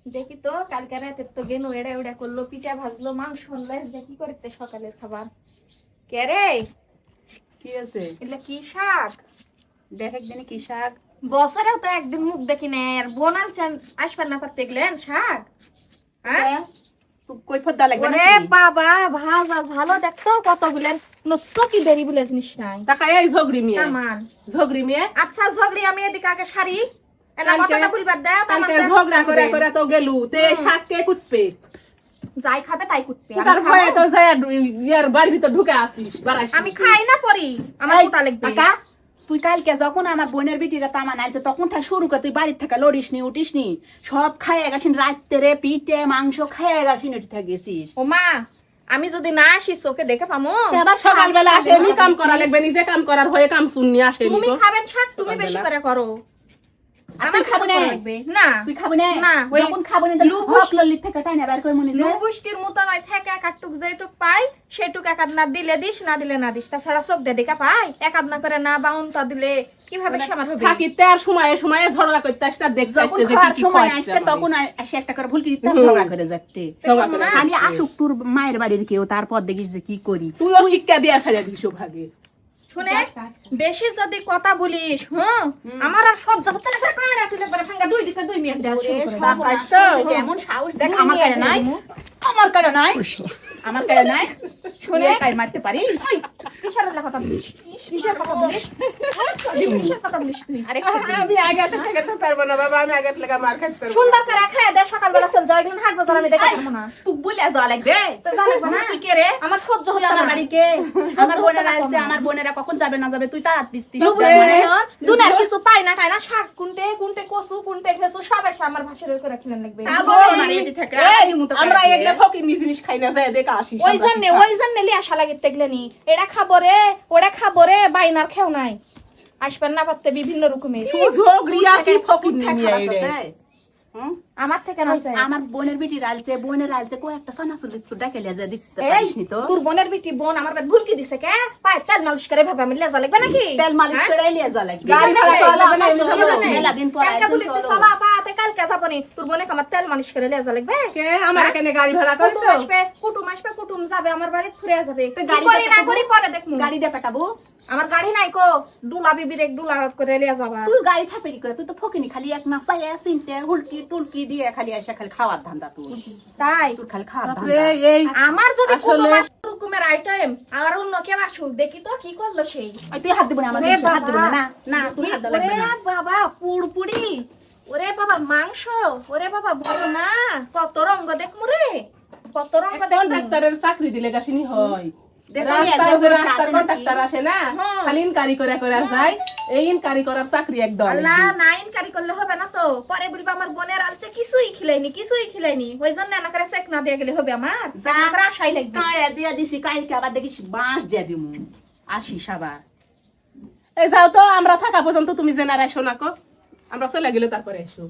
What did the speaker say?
দেখি তো কালকে রাতে তো গেনু এড়া উড়া করলো, পিঠা ভাজলো, মাংস আনলো, দেখি করতে সকালের খাবার। কে রে? কি আছে? এগুলা কি শাক? দেখ একদিন কি শাক। বছরেও তো একদিন মুখ দেখি না, আর বোনালছেন আসবার না পারতে গেলেন শাক। হ্যাঁ তুই কই ফদ্দা লাগবে ওরে নাকি? বাবা, ভাজা ঝালো দেখতো কতগুলেন নসকি বেরি বলে জিনিস নাই। টাকা এই ঝগড়ি মিয়ে। তামান ঝগড়ি মিয়ে। আচ্ছা ঝগড়ি আমি এদিকে আগে সারি। এলা কালকে- কথাটা ভুলবার দে। কালকে ঝগড়া করে করে তো গেলু তে শাক কে কুটবে? যাই খাবে তাই কুটবে। তার ভয়ে তো যায় ইয়ার বাড়ির ভিতর ঢুকে আসিস বাড়াইস। আমি খাই না পরি, আমার কুটা লাগবে। কাকা তুই কালকে যখন আমার বোনের বিটিরা তামান আনছে তখন থেকে শুরু করে তুই বাড়ির থেকে লড়িস নি উঠিস নি, সব খাইয়ে গেছিস রাত্রে রে পিঠে মাংস খাইয়ে গেছিস উঠে থেকে গেছিস। ও মা, আমি যদি না আসি চোখে দেখে পামো। আবার সকালবেলা আসে এমনি কাম করা লাগবে, নিজে কাম করার হয়ে কাম শুননি আসে। তুমি খাবেন শাক, তুমি বেশি করে করো। তুই খাবি না? না তুই খাবি না? না, ওই যখন খাবি না লুবুস- ললিত থেকে টাইনা বের করে মনে লুবুষ্টির মতো নয়, থেকে এক আধটুক যেটুক পাই সেটুক এক আধ না দিলে দিস, না দিলে না দিস। তাছাড়া চোখ দিয়ে দেখা পাই এক আধ না করে না বাউনটা দিলে কিভাবে সামার হবে? থাকিতে আর সময়ে সময়ে ঝগড়া করতে আসতে আর দেখতে আসতে যে কি কি সময় খাচ্ছে আসতে আমাদের। তখন আসে একটা করে ভুল কি ঝগড়া করে যাচ্ছে। ঝগড়া করে খালি যাচ্ছে। আসুক তোর মায়ের বাড়ির কেউ, তারপর দেখিস যে কি করি। তুইও শিক্ষা দিয়ে ছাড়া দিস ভাগে। শুনে বেশি যদি কথা বলিস, হ্যাঁ আমার আর সব জগতে না করে কাঁড়া তুলে পরে ভাঙ্গা দুই দিকে দুই মিনিট দেওয়া শুরু করে দাও। বাস তো এমন সাহস দেখ দুই আমার মিনিট কাছে নাই, দেবো। আমার কাছে নাই, আমার কাছে নাই। শুনে কাই মারতে পারিস? ওই, কিসের বেলা কথা বলিস? কিসের কথা বলিস? কিসের কথা বলিস তুই? আমি আগে থেকে খেতে পারবো না বাবা, আমি আগে থেকে মার খাইতে পারবো না। সুন্দর করে খায় দে, সকালবেলা চল যাও, এগুলো হাট বাজার আমি দেখে পারবো না। তুই বলে যাওয়া লাগবে। তো জানবো না তুই কে রে? আমার সহ্য তুই হচ্ছে আমার না। বাড়ি কে? আমার বোনেরা আসছে, আমার বোনেরা কখন যাবে না যাবে তুই তার দিচ্ছিস। দুনার কিছু পাই না খাই না, শাক কুনতে কুনতে কচু কুনতে খেসু সব এসে আমার ভাসুরের করে খেলেন লাগবে। আমরা এগুলা ফকিনি জিনিস খাই না, যায় দেখে আসিস। ওই জন্য লি আশা লাগে দেখলেনি এটা খাবো রে ওটা খাবো রে, বাইনার খেও নাই আসবেন না পারতে বিভিন্ন রকমের। তুই ঝগড়িয়া কি ফকিনি নিয়ে আইরে। আমার থেকে না চাই। আমার বোনের বিটি রালছে, বোনের রালছে কো একটা সোনাসুর বিস্কুট ডাকে লিয়ে দিতে এই পারিস নি তো? তোর বোনের বিটি বোন আমার বাদ ভুলকি দিছে কে? পায় তেল মালিশ করে ভাবে আমি লেজা লাগবে নাকি? তেল মালিশ হ্যাঁ? করে লিয়ে যা লাগবে। গাড়ি ভাড়া তো লাগবে না, এমনি কি যাবো। জানে? মেলা দিন পর কালকে আইছেন বলিতে চলো। চলো আপা তে কালকে যাবনি, তোর বোনে আমার তেল মালিশ করে লেজা লাগবে। কে আমার এখানে গাড়ি ভাড়া কুটুম করছো? আসবে, কুটুম যাবে আমার বাড়ি ঘুরে যাবে। তো কি গাড়ি করি না দেখাবো? করি পরে দেখমু। গাড়ি দিয়ে পেটাবো। আমার গাড়ি নাই কো, ডুলা বিবির এক ডুলা করে লিয়ে যাবা। তুই গাড়ি থাপেরি করে, তুই তো ফকিনি খালি এক নাসায় চিনতে হুলকি টুলকি দিয়ে খালি আসে খালি খাওয়ার ধান্দা তুই। তাই তোর খালি খাওয়ার বাপরে, ধান্দা। এই আমার যদি আসলে- কুটুম আসে রকমের আইটেম আর অন্য কেউ আসুক দেখি তো কি করলো সেই। ওই তুই হাত দিবি না আমার ওরে জিনিসে, হাত দিবি না। বাবা। না তুই হাত দেওয়া লাগবে ওরে না। বাবা পুরপুরি, ওরে বাবা মাংস, ওরে বাবা বলো না কত রঙ্গ দেখমু রে, কত রঙ্গ দেখমু। কন্ট্রাক্টরের চাকরি দিলে গাছিনি হয়। দেখো রাস্তায় মেয়ে, যে দেখো রাস্তার আছে কন্ট্রাক্টর আসে না, হ্যাঁ। খালি ইনকারি করে করে যায়। এই ইনকারি করার চাকরি একদম আল্লাহ নাইন কারি করলে হবে না তো, পরে বলবা আমার বোনের আলছে কিছুই খিলাইনি ওই জন্য না করে চেক না দিয়ে গেলে হবে, আমার চেক না করে আশাই লাগবে। কাঁড়া দিয়ে দিছি, কালকে আবার দেখিস বাঁশ দিয়ে দিমু। আসিস আবার। এই যাও তো, আমরা থাকা পর্যন্ত তুমি জেনারেশন আঁকো, আমরা চলে গেলে তারপরে এসো।